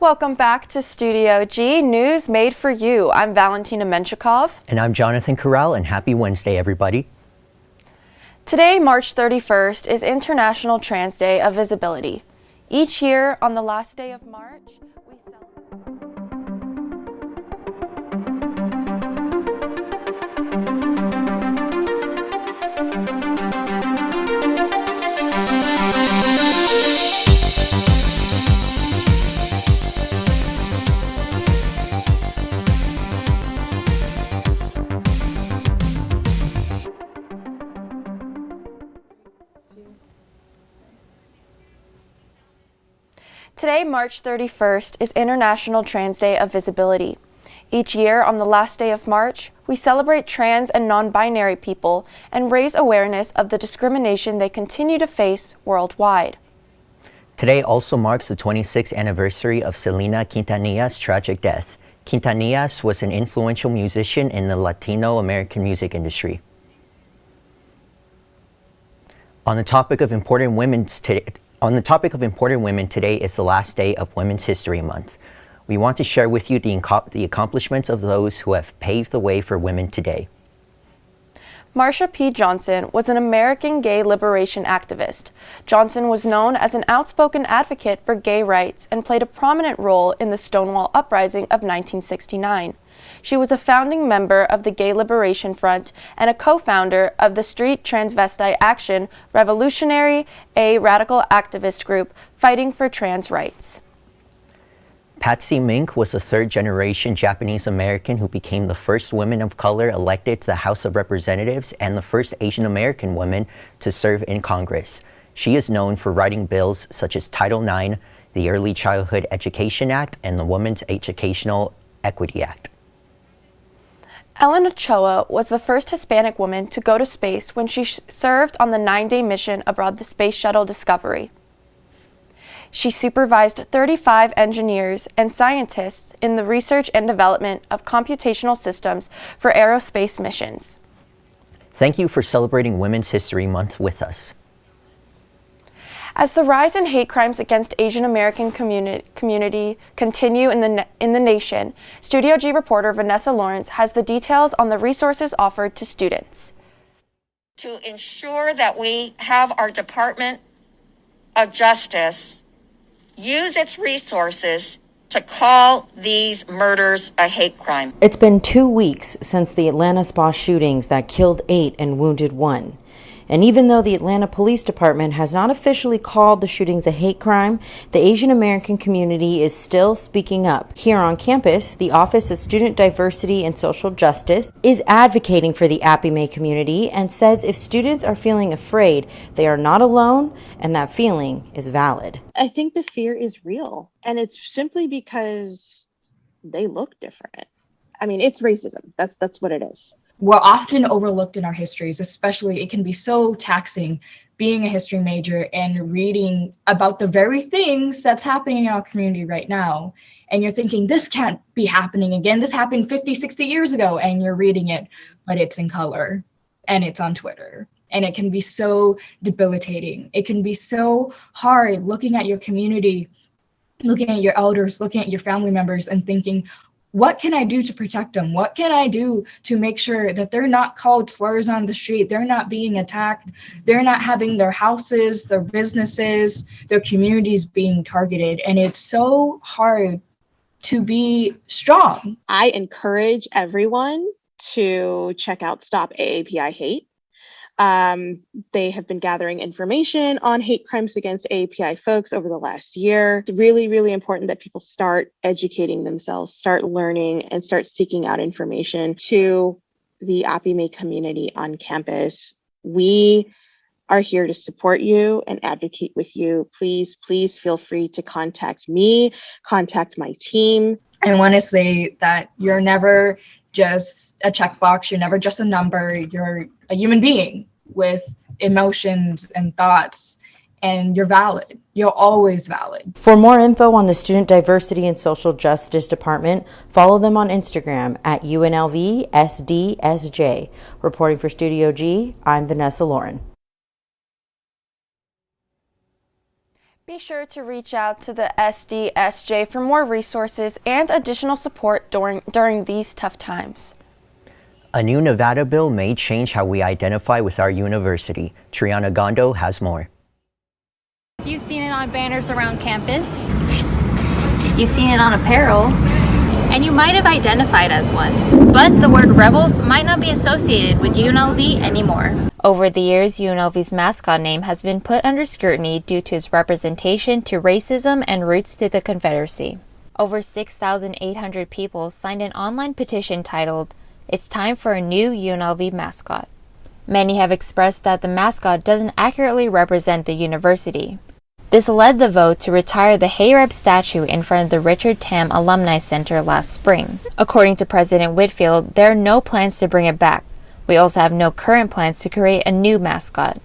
Welcome back to Studio G, News Made for You. I'm Valentina Menchikov. And I'm Jonathan Corral, and happy Wednesday, everybody. Today, March 31st, is International Trans Day of Visibility. Each year, on the last day of March, we celebrate. Today, March 31st, is International Trans Day of Visibility. Each year, on the last day of March, we celebrate trans and non-binary people and raise awareness of the discrimination they continue to face worldwide. Today also marks the 26th anniversary of Selena Quintanilla's tragic death. Quintanilla was an influential musician in the Latino American music industry. On the topic of important women today, is the last day of Women's History Month. We want to share with you the accomplishments of those who have paved the way for women today. Marsha P. Johnson was an American gay liberation activist. Johnson was known as an outspoken advocate for gay rights and played a prominent role in the Stonewall Uprising of 1969. She was a founding member of the Gay Liberation Front and a co-founder of the Street Transvestite Action Revolutionary, a radical activist group fighting for trans rights. Patsy Mink was a third-generation Japanese American who became the first woman of color elected to the House of Representatives and the first Asian American woman to serve in Congress. She is known for writing bills such as Title IX, the Early Childhood Education Act, and the Women's Educational Equity Act. Ellen Ochoa was the first Hispanic woman to go to space when she served on the 9-day mission aboard the Space Shuttle Discovery. She supervised 35 engineers and scientists in the research and development of computational systems for aerospace missions. Thank you for celebrating Women's History Month with us. As the rise in hate crimes against Asian American community continue in the nation, Studio G reporter Vanessa Lawrence has the details on the resources offered to students. To ensure that we have our Department of Justice use its resources to call these murders a hate crime. It's been 2 weeks since the Atlanta spa shootings that killed 8 and wounded 1. And even though the Atlanta Police Department has not officially called the shootings a hate crime, the Asian American community is still speaking up. Here on campus, the Office of Student Diversity and Social Justice is advocating for the Appy May community and says if students are feeling afraid, they are not alone and that feeling is valid. I think the fear is real, and it's simply because they look different. I mean, it's racism. That's what it is. We're often overlooked in our histories, especially it can be so taxing being a history major and reading about the very things that's happening in our community right now. And you're thinking, this can't be happening again. This happened 50, 60 years ago, and you're reading it, but it's in color and it's on Twitter. And it can be so debilitating. It can be so hard looking at your community, looking at your elders, looking at your family members and thinking, what can I do to protect them? What can I do to make sure that they're not called slurs on the street? They're not being attacked. They're not having their houses, their businesses, their communities being targeted. And it's so hard to be strong. I encourage everyone to check out Stop AAPI Hate. They have been gathering information on hate crimes against AAPI folks over the last year. It's really, really important that people start educating themselves, start learning, and start seeking out information to the Appy May community on campus. We are here to support you and advocate with you. Please feel free to contact me, contact my team. I want to say that you're never just a checkbox. You're never just a number. You're a human being with emotions and thoughts, and you're valid. You're always valid. For more info on the Student Diversity and Social Justice Department, follow them on Instagram at UNLV-SDSJ. Reporting for Studio G, I'm Vanessa Lauren. Be sure to reach out to the SDSJ for more resources and additional support during these tough times. A new Nevada bill may change how we identify with our university. Triana Gondo has more. You've seen it on banners around campus. You've seen it on apparel. And you might have identified as one. But the word rebels might not be associated with UNLV anymore. Over the years, UNLV's mascot name has been put under scrutiny due to its representation to racism and roots to the Confederacy. Over 6,800 people signed an online petition titled, "It's time for a new UNLV mascot." Many have expressed that the mascot doesn't accurately represent the university. This led the vote to retire the Hayreb statue in front of the Richard Tam Alumni Center last spring. According to President Whitfield, there are no plans to bring it back. We also have no current plans to create a new mascot.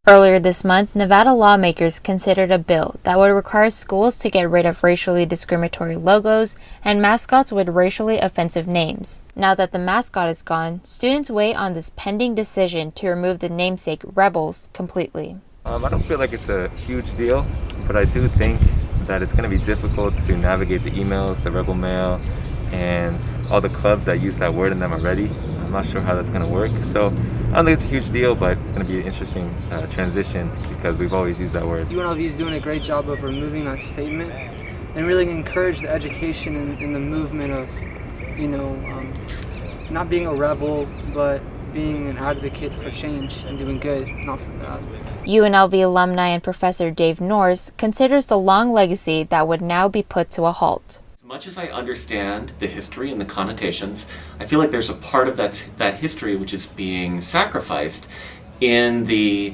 Earlier this month, Nevada lawmakers considered a bill that would require schools to get rid of racially discriminatory logos and mascots with racially offensive names. Now that the mascot is gone, students wait on this pending decision to remove the namesake Rebels completely. I don't feel like it's a huge deal, but I do think that it's going to be difficult to navigate the emails, the Rebel Mail, and all the clubs that use that word in them already. I'm not sure how that's going to work, so I don't think it's a huge deal, but it's going to be an interesting transition because we've always used that word. UNLV is doing a great job of removing that statement and really encourage the education in the movement of, not being a rebel, but being an advocate for change and doing good, not for bad. UNLV alumni and Professor Dave Norris considers the long legacy that would now be put to a halt. As much as I understand the history and the connotations, I feel like there's a part of that history which is being sacrificed in the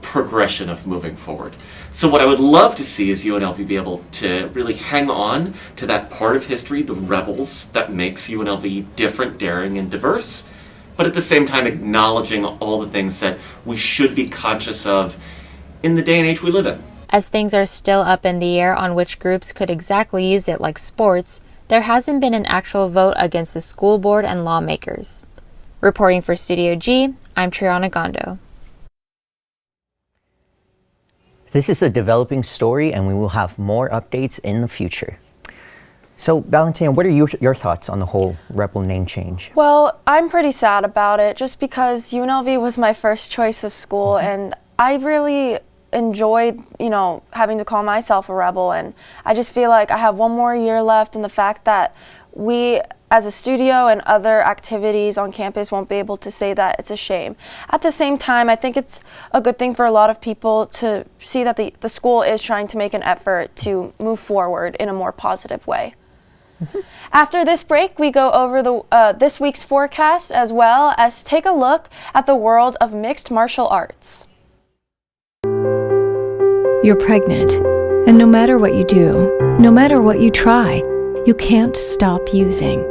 progression of moving forward. So what I would love to see is UNLV be able to really hang on to that part of history, the rebels that makes UNLV different, daring, and diverse, but at the same time acknowledging all the things that we should be conscious of in the day and age we live in. As things are still up in the air on which groups could exactly use it like sports, there hasn't been an actual vote against the school board and lawmakers. Reporting for Studio G, I'm Triana Gondo. This is a developing story and we will have more updates in the future. So, Valentina, what are your thoughts on the whole Rebel name change? Well, I'm pretty sad about it just because UNLV was my first choice of school and I really enjoyed, having to call myself a rebel, and I just feel like I have one more year left, and the fact that we as a studio and other activities on campus won't be able to say that, it's a shame. At the same time, I think it's a good thing for a lot of people to see that the school is trying to make an effort to move forward in a more positive way. After this break, we go over this week's forecast as well as take a look at the world of mixed martial arts. You're pregnant, and no matter what you do, no matter what you try, you can't stop using.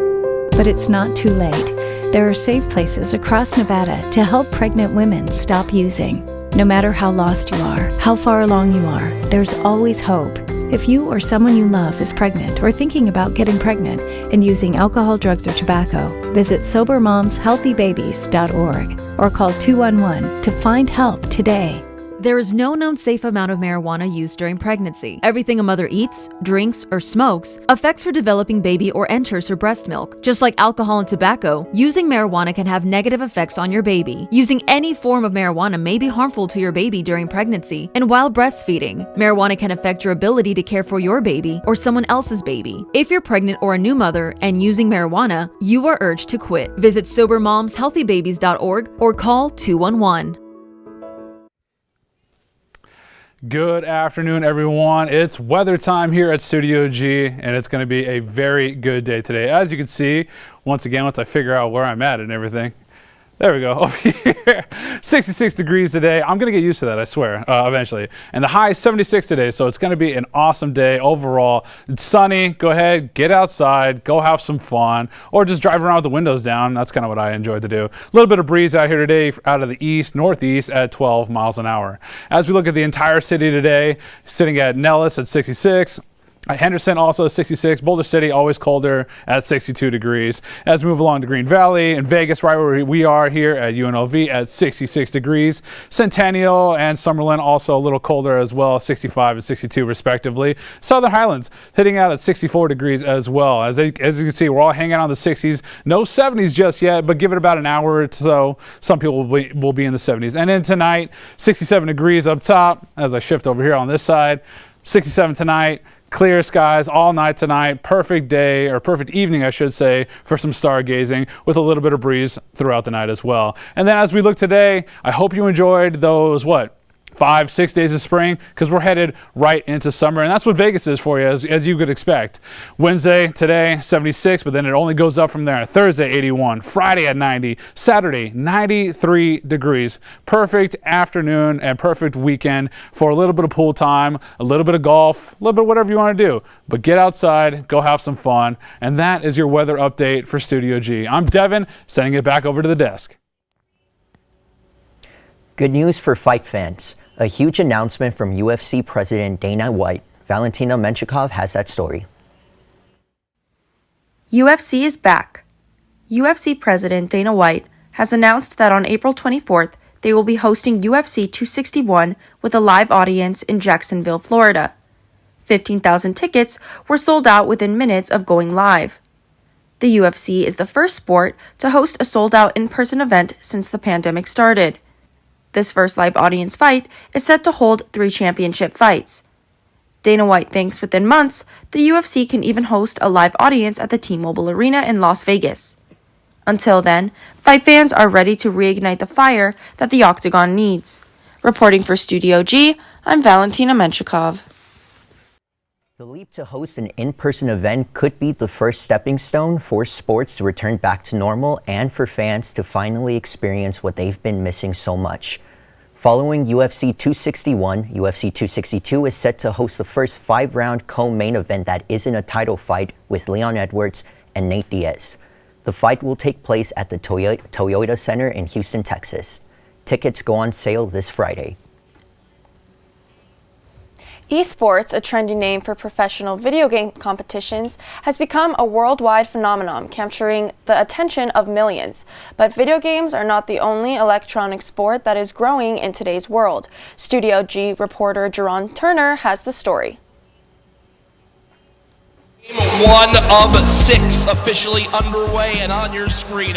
But it's not too late. There are safe places across Nevada to help pregnant women stop using. No matter how lost you are, how far along you are, there's always hope. If you or someone you love is pregnant or thinking about getting pregnant and using alcohol, drugs, or tobacco, visit SoberMomsHealthyBabies.org or call 211 to find help today. There is no known safe amount of marijuana used during pregnancy. Everything a mother eats, drinks, or smokes affects her developing baby or enters her breast milk. Just like alcohol and tobacco, using marijuana can have negative effects on your baby. Using any form of marijuana may be harmful to your baby during pregnancy and while breastfeeding. Marijuana can affect your ability to care for your baby or someone else's baby. If you're pregnant or a new mother and using marijuana, you are urged to quit. Visit SoberMomsHealthyBabies.org or call 211. Good afternoon, everyone. It's weather time here at Studio G, and it's going to be a very good day today. As you can see, once I figure out where I'm at and everything. There we go, over here. 66 degrees today. I'm going to get used to that, I swear, eventually. And the high is 76 today, so it's going to be an awesome day overall. It's sunny. Go ahead, get outside, go have some fun, or just drive around with the windows down. That's kind of what I enjoy to do. A little bit of breeze out here today out of the east, northeast at 12 miles an hour. As we look at the entire city today, sitting at Nellis at 66, Henderson also 66. Boulder City always colder at 62 degrees. As we move along to Green Valley and Vegas, right where we are here at UNLV at 66 degrees. Centennial and Summerlin also a little colder as well, 65 and 62 respectively. Southern Highlands hitting out at 64 degrees as well. As you can see, we're all hanging out in the 60s. No 70s just yet, but give it about an hour or so. Some people will be in the 70s. And then tonight, 67 degrees up top. As I shift over here on this side, 67 tonight. Clear skies all night tonight. Perfect day, or perfect evening, I should say, for some stargazing with a little bit of breeze throughout the night as well. And then as we look today, I hope you enjoyed those, 5-6 days of spring, because we're headed right into summer, and that's what Vegas is for you, as you could expect. Wednesday, today, 76, but then it only goes up from there. Thursday, 81. Friday at 90. Saturday, 93 degrees. Perfect afternoon and perfect weekend for a little bit of pool time, a little bit of golf, a little bit of whatever you want to do. But get outside, go have some fun, and that is your weather update for Studio G. I'm Devin, sending it back over to the desk. Good news for fight fans. A huge announcement from UFC President Dana White. Valentina Menchikov has that story. UFC is back. UFC President Dana White has announced that on April 24th, they will be hosting UFC 261 with a live audience in Jacksonville, Florida. 15,000 tickets were sold out within minutes of going live. The UFC is the first sport to host a sold-out in-person event since the pandemic started. This first live audience fight is set to hold 3 championship fights. Dana White thinks within months, the UFC can even host a live audience at the T-Mobile Arena in Las Vegas. Until then, fight fans are ready to reignite the fire that the Octagon needs. Reporting for Studio G, I'm Valentina Menchikov. The leap to host an in-person event could be the first stepping stone for sports to return back to normal and for fans to finally experience what they've been missing so much. Following UFC 261, UFC 262 is set to host the first 5-round co-main event that isn't a title fight with Leon Edwards and Nate Diaz. The fight will take place at the Toyota Center in Houston, Texas. Tickets go on sale this Friday. Esports, a trendy name for professional video game competitions, has become a worldwide phenomenon, capturing the attention of millions. But video games are not the only electronic sport that is growing in today's world. Studio G reporter Jerron Turner has the story. Game 1 of 6 officially underway and on your screen.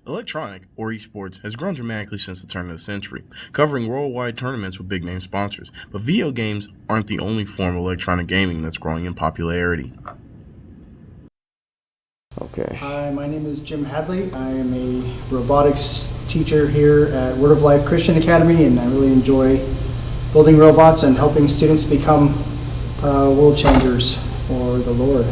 Electronic, or esports, has grown dramatically since the turn of the century, covering worldwide tournaments with big-name sponsors. But video games aren't the only form of electronic gaming that's growing in popularity. Okay. Hi, my name is Jim Hadley. I am a robotics teacher here at Word of Life Christian Academy, and I really enjoy building robots and helping students become world changers for the Lord.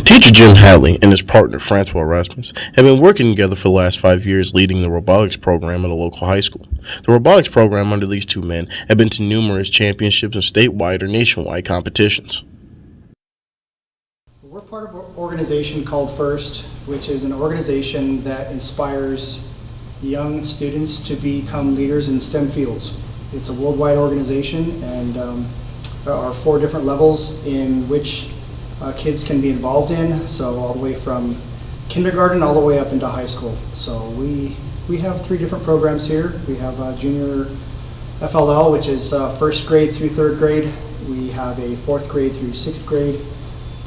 Teacher Jim Hadley and his partner Franco Erasmus have been working together for the last 5 years leading the robotics program at a local high school. The robotics program under these two men have been to numerous championships and statewide or nationwide competitions. We're part of an organization called FIRST, which is an organization that inspires young students to become leaders in STEM fields. It's a worldwide organization, and there are 4 different levels in which kids can be involved in, so all the way from kindergarten all the way up into high school. So we have 3 different programs here. We have junior FLL, which is 1st grade through 3rd grade. We have a 4th grade through 6th grade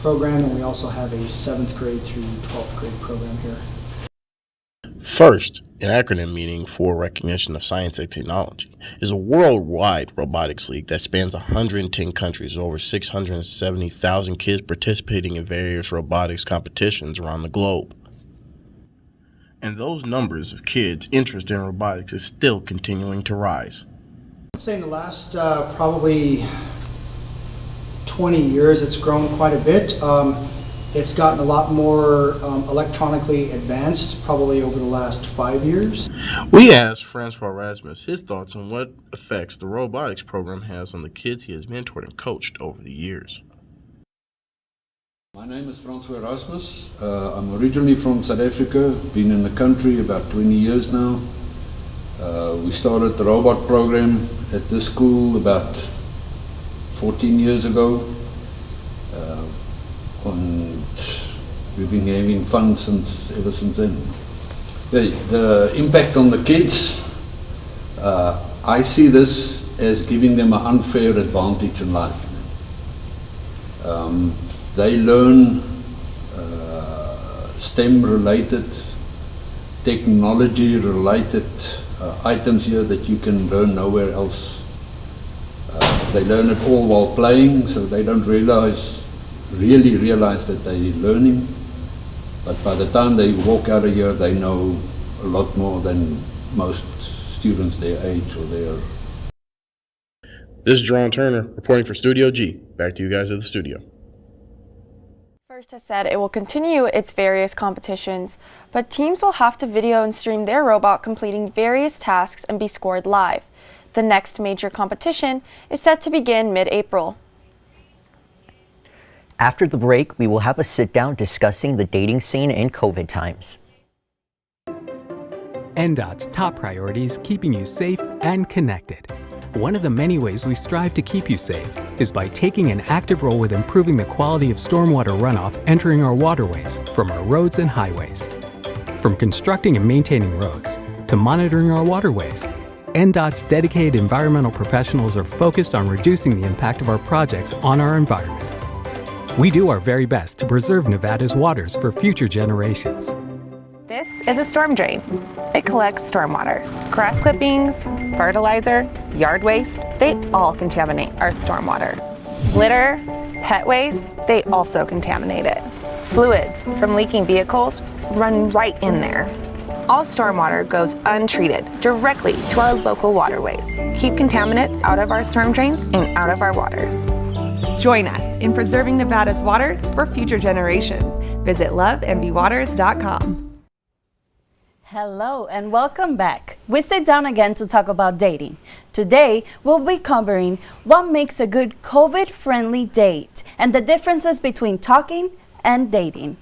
program, and we also have a 7th grade through 12th grade program here. FIRST, an acronym meaning for Recognition of Science and Technology, is a worldwide robotics league that spans 110 countries with over 670,000 kids participating in various robotics competitions around the globe. And those numbers of kids interested in robotics is still continuing to rise. I'd say in the last probably 20 years it's grown quite a bit. It's gotten a lot more electronically advanced probably over the last 5 years. We asked Franco Erasmus his thoughts on what effects the robotics program has on the kids he has mentored and coached over the years. My name is Franco Erasmus. I'm originally from South Africa, been in the country about 20 years now. We started the robot program at this school about 14 years ago. And we've been having fun ever since then. The impact on the kids, I see this as giving them an unfair advantage in life. They learn STEM-related, technology-related items here that you can learn nowhere else. They learn it all while playing, so they don't really realize that they're learning. But by the time they walk out of here, they know a lot more than most students their age or their. This is Jerron Turner reporting for Studio G. Back to you guys at the studio. First has said it will continue its various competitions, but teams will have to video and stream their robot completing various tasks and be scored live. The next major competition is set to begin mid-April. After the break, we will have a sit-down discussing the dating scene in COVID times. Ndot's top priority is keeping you safe and connected. One of the many ways we strive to keep you safe is by taking an active role with improving the quality of stormwater runoff entering our waterways from our roads and highways. From constructing and maintaining roads to monitoring our waterways, Ndot's dedicated environmental professionals are focused on reducing the impact of our projects on our environment. We do our very best to preserve Nevada's waters for future generations. This is a storm drain. It collects stormwater. Grass clippings, fertilizer, yard waste, they all contaminate our stormwater. Litter, pet waste, they also contaminate it. Fluids from leaking vehicles run right in there. All stormwater goes untreated directly to our local waterways. Keep contaminants out of our storm drains and out of our waters. Join us in preserving Nevada's waters for future generations. Visit lovemvwaters.com. Hello and welcome back. We sit down again to talk about dating. Today, we'll be covering what makes a good COVID-friendly date and the differences between talking and dating.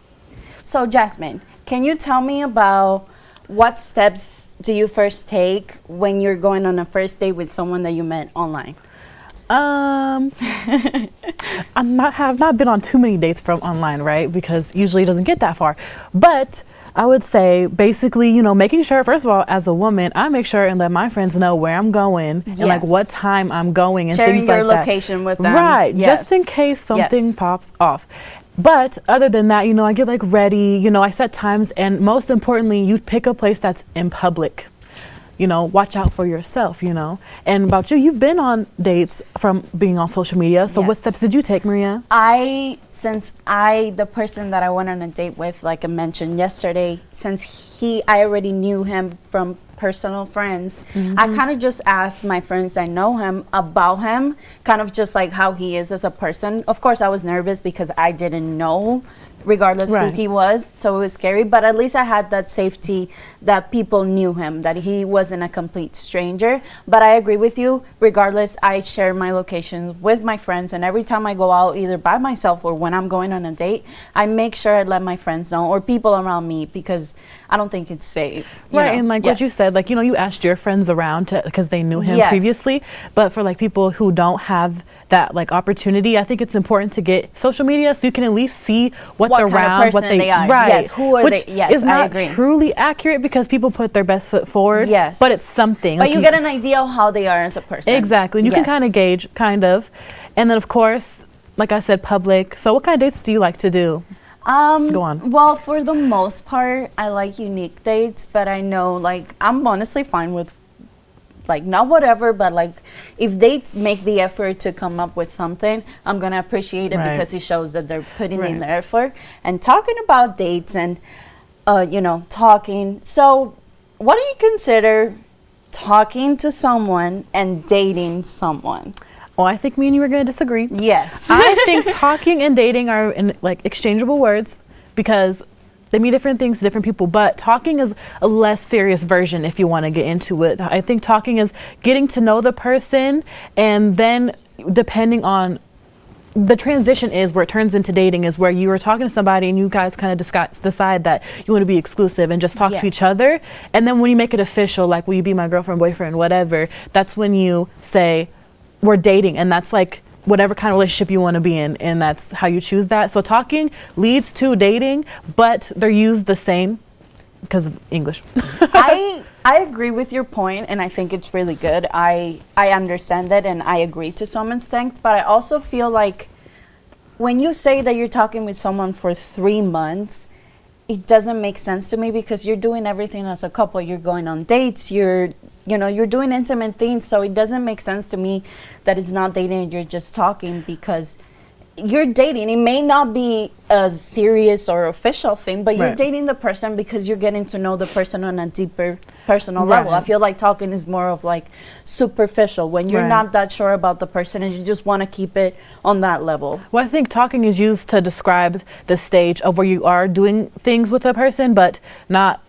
So Jasmine, can you tell me about what steps do you first take when you're going on a first date with someone that you met online? Have not been on too many dates from online, right? Because usually it doesn't get that far. But I would say basically, you know, making sure, first of all, as a woman, I make sure and let my friends know where I'm going and like what time I'm going and sharing things like that. Sharing your location with them. Right, just in case something pops off. But other than that, you know, I get like ready, you know, I set times, and most importantly, you pick a place that's in public. You know, watch out for yourself, you know. And about you, you've been on dates from being on social media. So what steps did you take, Maria? The person that I went on a date with, like I mentioned yesterday, since I already knew him from personal friends, I kind of just asked my friends that know him about him, kind of just like how he is as a person. Of course, I was nervous because I didn't know regardless who he was, so it was scary, but at least I had that safety that people knew him, that he wasn't a complete stranger. But I agree with you, regardless, I share my location with my friends, and every time I go out, either by myself or when I'm going on a date, I make sure I let my friends know or people around me, because I don't think it's safe. Right, and like what you said, like, you know, you asked your friends around because they knew him previously, but for like people who don't have that like opportunity, I think it's important to get social media so you can at least see what they're around, what they are. Right. Yes, who are which they? Yes, is I not agree. truly accurate because people put their best foot forward. Yes. But it's something. But like you get an idea of how they are as a person. Exactly. You can kind of gauge, and then of course, like I said, public. So what kind of dates do you like to do? Go on. Well, for the most part, I like unique dates, but I know, like, I'm honestly fine with, like, not whatever, but like if they make the effort to come up with something, I'm gonna appreciate it because it shows that they're putting in the effort. And talking about dates and you know, talking, so what do you consider talking to someone and dating someone? Well, I think me and you are going to disagree. Yes. I think talking and dating are like exchangeable words because they mean different things to different people, but talking is a less serious version if you want to get into it. I think talking is getting to know the person, and then depending on the transition is where it turns into dating is where you are talking to somebody and you guys kind of decide that you want to be exclusive and just talk to each other. And then when you make it official, like, will you be my girlfriend, boyfriend, whatever, that's when you say we're dating. And that's like whatever kind of relationship you want to be in, and that's how you choose that. So talking leads to dating, but they're used the same because of English. I agree with your point, and I think it's really good. I understand that, and I agree to some extent, but I also feel like when you say that you're talking with someone for 3 months, it doesn't make sense to me, because you're doing everything as a couple. You're going on dates, you're doing intimate things, so it doesn't make sense to me that it's not dating, you're just talking, because you're dating. It may not be a serious or official thing, but you're dating the person because you're getting to know the person on a deeper personal level. I feel like talking is more of like superficial, when you're not that sure about the person and you just want to keep it on that level. Well, I think talking is used to describe the stage of where you are doing things with a person, but not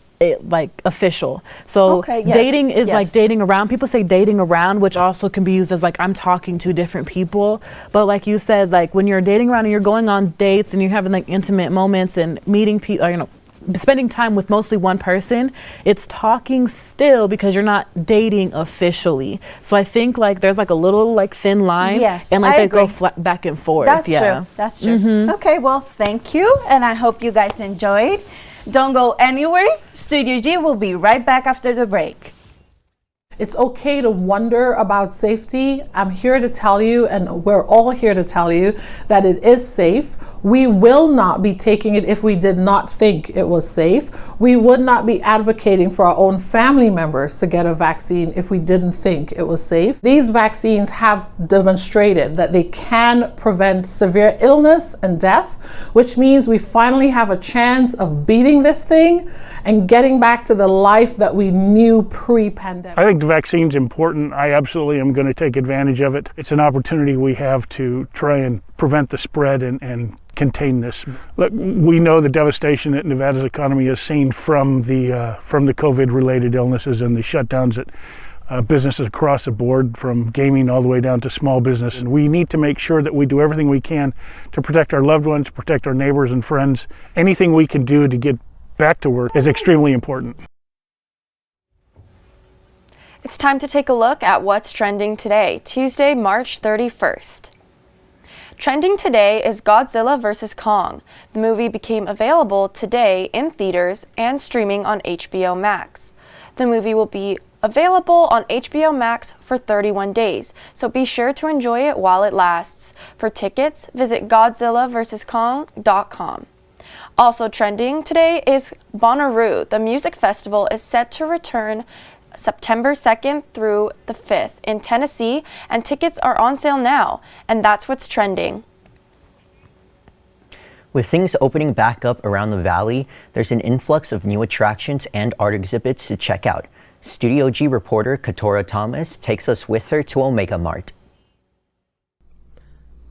like official. So dating is like dating around. People say dating around, which also can be used as like I'm talking to different people. But like you said, like when you're dating around and you're going on dates and you're having like intimate moments and meeting people, you know, spending time with mostly one person, it's talking still, because you're not dating officially. So I think like there's like a little like thin line, and like they go back and forth. That's true. That's true. Okay, well, thank you, and I hope you guys enjoyed. Don't go anywhere. Studio G will be right back after the break. It's okay to wonder about safety. I'm here to tell you, and we're all here to tell you, that it is safe. We will not be taking it if we did not think it was safe. We would not be advocating for our own family members to get a vaccine if we didn't think it was safe. These vaccines have demonstrated that they can prevent severe illness and death, which means we finally have a chance of beating this thing and getting back to the life that we knew pre-pandemic. I think the vaccine's important. I absolutely am going to take advantage of it. It's an opportunity we have to try and prevent the spread and contain this. Look, we know the devastation that Nevada's economy has seen from the COVID-related illnesses and the shutdowns at businesses across the board, from gaming all the way down to small business. And we need to make sure that we do everything we can to protect our loved ones, to protect our neighbors and friends. Anything we can do to get back to work is extremely important. It's time to take a look at what's trending today, Tuesday, March 31st. Trending today is Godzilla vs. Kong. The movie became available today in theaters and streaming on HBO Max. The movie will be available on HBO Max for 31 days, so be sure to enjoy it while it lasts. For tickets, visit GodzillaVsKong.com. Also trending today is Bonnaroo. The music festival is set to return September 2nd through the 5th in Tennessee, and tickets are on sale now, and that's what's trending. With things opening back up around the valley, there's an influx of new attractions and art exhibits to check out. Studio G reporter Katora Thomas takes us with her to Omega Mart.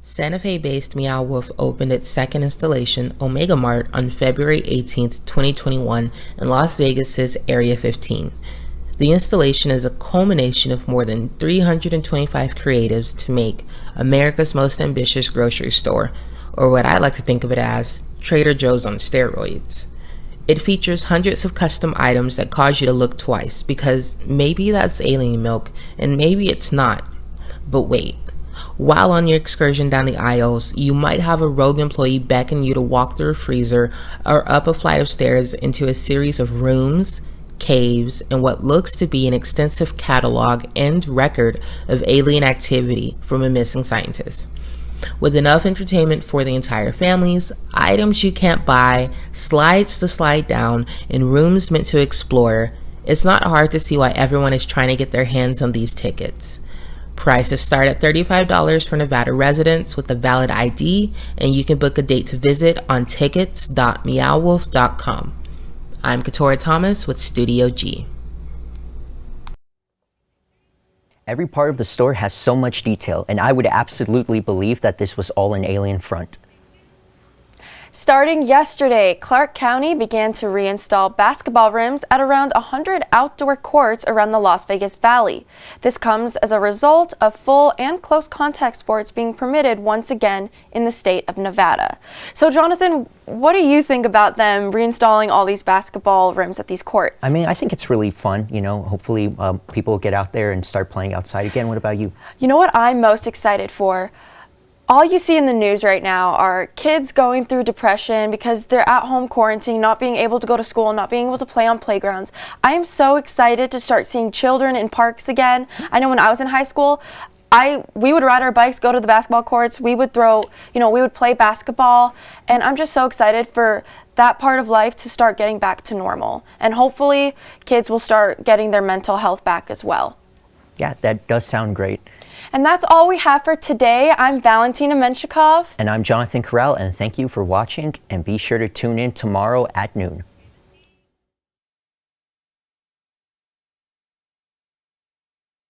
Santa Fe-based Meow Wolf opened its second installation, Omega Mart, on February 18, 2021 in Las Vegas's Area 15. The installation is a culmination of more than 325 creatives to make America's most ambitious grocery store, or what I like to think of it as, Trader Joe's on steroids. It features hundreds of custom items that cause you to look twice, because maybe that's alien milk, and maybe it's not. But wait. While on your excursion down the aisles, you might have a rogue employee beckon you to walk through a freezer or up a flight of stairs into a series of rooms, caves, and what looks to be an extensive catalog and record of alien activity from a missing scientist. With enough entertainment for the entire families, items you can't buy, slides to slide down, and rooms meant to explore, it's not hard to see why everyone is trying to get their hands on these tickets. Prices start at $35 for Nevada residents with a valid ID, and you can book a date to visit on tickets.meowwolf.com. I'm Katora Thomas with Studio G. Every part of the store has so much detail, and I would absolutely believe that this was all an alien front. Starting yesterday, Clark County began to reinstall basketball rims at around 100 outdoor courts around the Las Vegas Valley. This comes as a result of full and close contact sports being permitted once again in the state of Nevada. So Jonathan, what do you think about them reinstalling all these basketball rims at these courts? I mean, I think it's really fun. You know, hopefully people will get out there and start playing outside again. What about you? You know what I'm most excited for? All you see in the news right now are kids going through depression because they're at home quarantined, not being able to go to school, not being able to play on playgrounds. I am so excited to start seeing children in parks again. I know when I was in high school, we would ride our bikes, go to the basketball courts, we would throw, we would play basketball, and I'm just so excited for that part of life to start getting back to normal. And hopefully kids will start getting their mental health back as well. Yeah, that does sound great. And that's all we have for today. I'm Valentina Menshikov. And I'm Jonathan Corral, and thank you for watching, and be sure to tune in tomorrow at noon.